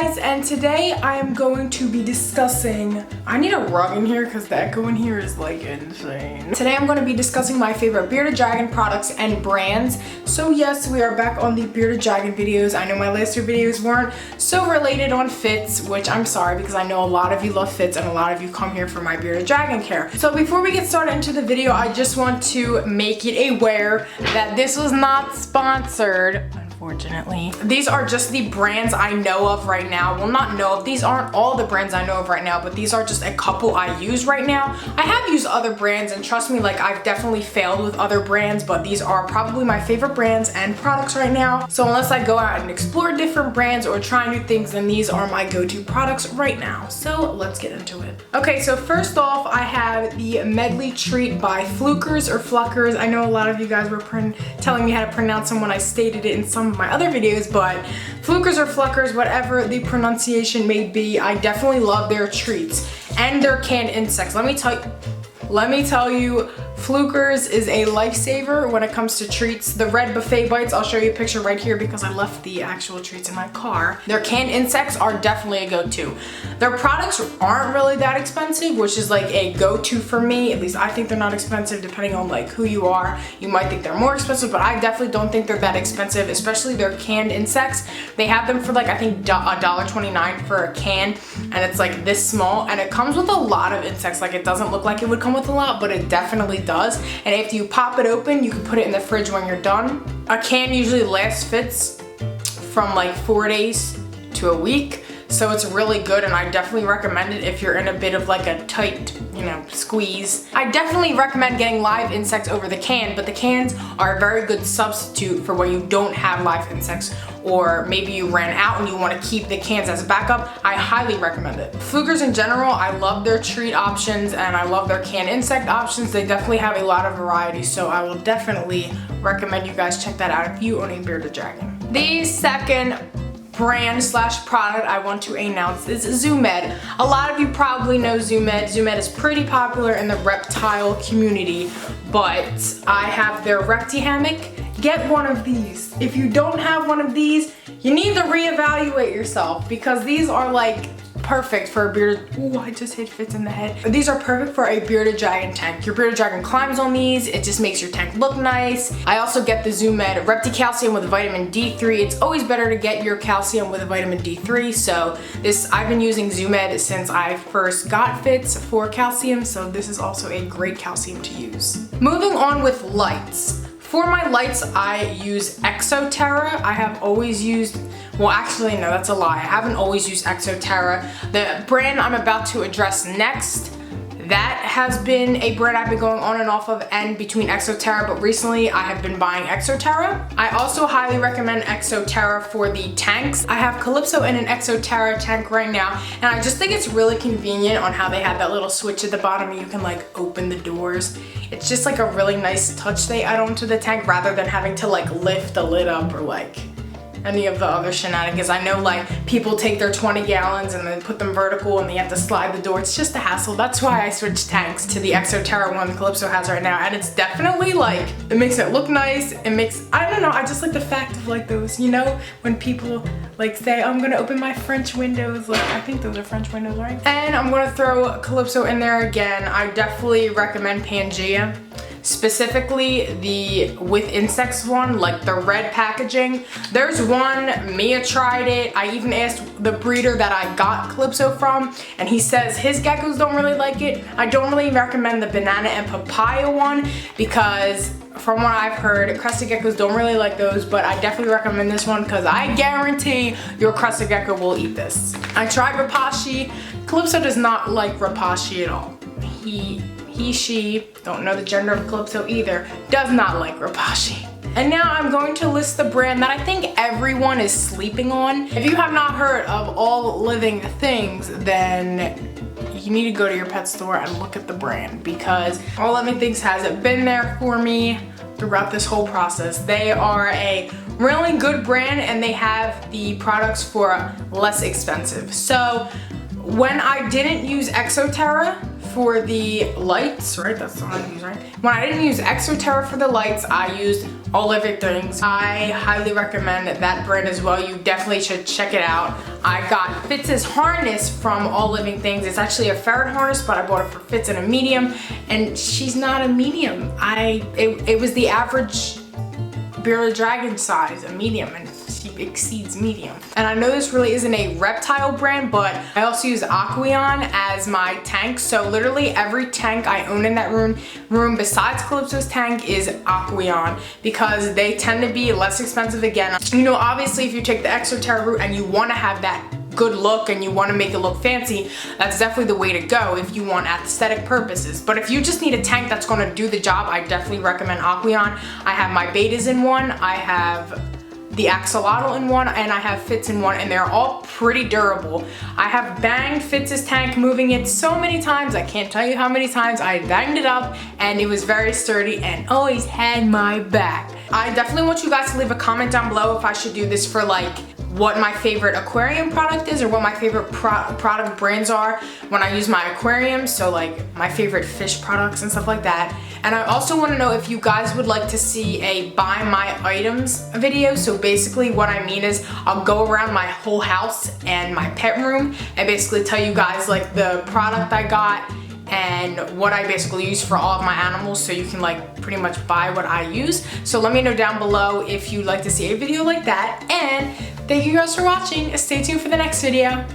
guys, and today I am going to be discussing, I need a rug in here because the echo in here is like insane. Today I'm going to be discussing my favorite Bearded Dragon products and brands. So yes, we are back on the Bearded Dragon videos. I know my last two videos weren't so related on Fitz, which I'm sorry because I know a lot of you love Fitz and a lot of you come here for my Bearded Dragon care. So before we get started into the video, I just want to make it aware that this was not sponsored. Unfortunately. These are just the brands I know of right now. Well, not know of. These aren't all the brands I know of right now, but these are just a couple I use right now. I have used other brands, and trust me, like, I've definitely failed with other brands, but these are probably my favorite brands and products right now. So unless I go out and explore different brands or try new things, then these are my go-to products right now. So let's get into it. Okay, so first off, I have the Medley Treat by floookers or floookers. I know a lot of you guys were telling me how to pronounce them when I stated it in some of my other videos, but floookers or floookers, whatever the pronunciation may be, I definitely love their treats and their canned insects. Let me tell you, floookers is a lifesaver when it comes to treats. The red buffet bites, I'll show you a picture right here because I left the actual treats in my car. Their canned insects are definitely a go-to. Their products aren't really that expensive, which is like a go-to for me. At least I think they're not expensive, depending on like who you are. You might think they're more expensive, but I definitely don't think they're that expensive, especially their canned insects. They have them for like, I think $1.29 for a can, and it's like this small, and it comes with a lot of insects. Like, it doesn't look like it would come with a lot, but it definitely does. And if you pop it open, you can put it in the fridge when you're done. A can usually lasts Fitz from like 4 days to a week, so it's really good, and I definitely recommend it if you're in a bit of like a tight, you know, squeeze. I definitely recommend getting live insects over the can, but the cans are a very good substitute for when you don't have live insects, or maybe you ran out and you want to keep the cans as a backup. I highly recommend it. Floookers in general, I love their treat options and I love their canned insect options. They definitely have a lot of variety, so I will definitely recommend you guys check that out if you own a Bearded Dragon. The second brand slash product I want to announce is Zoo Med. A lot of you probably know Zoo Med. Zoo Med is pretty popular in the reptile community, but I have their Repti hammock. Get one of these. If you don't have one of these, you need to reevaluate yourself, because these are like perfect for a bearded, ooh, I just hit Fitz in the head. These are perfect for a Bearded Dragon tank. Your Bearded Dragon climbs on these, it just makes your tank look nice. I also get the Zoo Med Repti Calcium with vitamin D3. It's always better to get your calcium with vitamin D3, so I've been using Zoo Med since I first got Fitz for calcium, so this is also a great calcium to use. Moving on with lights. For my lights, I use ExoTerra. I have always used, well, actually, no, that's a lie. I haven't always used ExoTerra. The brand I'm about to address next, that has been a brand I've been going on and off of and between ExoTerra, but recently I have been buying ExoTerra. I also highly recommend ExoTerra for the tanks. I have Calypso in an ExoTerra tank right now, and I just think it's really convenient on how they have that little switch at the bottom and you can like open the doors. It's just like a really nice touch they add onto the tank rather than having to like lift the lid up or like any of the other shenanigans. I know like people take their 20 gallons and then put them vertical and they have to slide the door. It's just a hassle. That's why I switched tanks to the ExoTerra one Calypso has right now, and it's definitely like, it makes it look nice. It makes, I don't know, I just like the fact of like those, you know, when people like say, I'm gonna open my French windows, like I think those are French windows, right? And I'm gonna throw Calypso in there again. I definitely recommend Pangea. Specifically the with insects one, like the red packaging. There's one, Mia tried it. I even asked the breeder that I got Calypso from, and he says his geckos don't really like it. I don't really recommend the banana and papaya one because from what I've heard, crested geckos don't really like those, but I definitely recommend this one because I guarantee your crested gecko will eat this. I tried Rapashi. Calypso does not like Rapashi at all. She, don't know the gender of Calypso either, does not like Rapashi. And now I'm going to list the brand that I think everyone is sleeping on. If you have not heard of All Living Things, then you need to go to your pet store and look at the brand, because All Living Things hasn't been there for me throughout this whole process. They are a really good brand and they have the products for less expensive. So when I didn't use ExoTerra, for the lights, right? That's the one I use, right? When I didn't use Exoterra for the lights, I used All Living Things. I highly recommend that brand as well. You definitely should check it out. I got Fitz's harness from All Living Things. It's actually a ferret harness, but I bought it for Fitz in a medium, and she's not a medium. It was the average bearded dragon size, a medium, and she exceeds medium. And I know this really isn't a Reptile brand, but I also use Aqueon as my tank. So literally every tank I own in that room besides Calypso's tank is Aqueon, because they tend to be less expensive. Again, you know, obviously if you take the Exoterra route and you want to have that good look and you want to make it look fancy, that's definitely the way to go if you want aesthetic purposes. But if you just need a tank that's going to do the job, I definitely recommend Aqueon. I have my betas in one, I have the axolotl in one, and I have Fitz in one, and they're all pretty durable. I have banged Fitz's tank, moving it so many times, I can't tell you how many times I banged it up, and it was very sturdy and always had my back. I definitely want you guys to leave a comment down below if I should do this for like what my favorite aquarium product is, or what my favorite product brands are when I use my aquarium, so like my favorite fish products and stuff like that. And I also want to know if you guys would like to see a buy my items video. So basically what I mean is I'll go around my whole house and my pet room and basically tell you guys like the product I got and what I basically use for all of my animals, so you can like pretty much buy what I use. So let me know down below if you'd like to see a video like that, and thank you guys for watching. Stay tuned for the next video.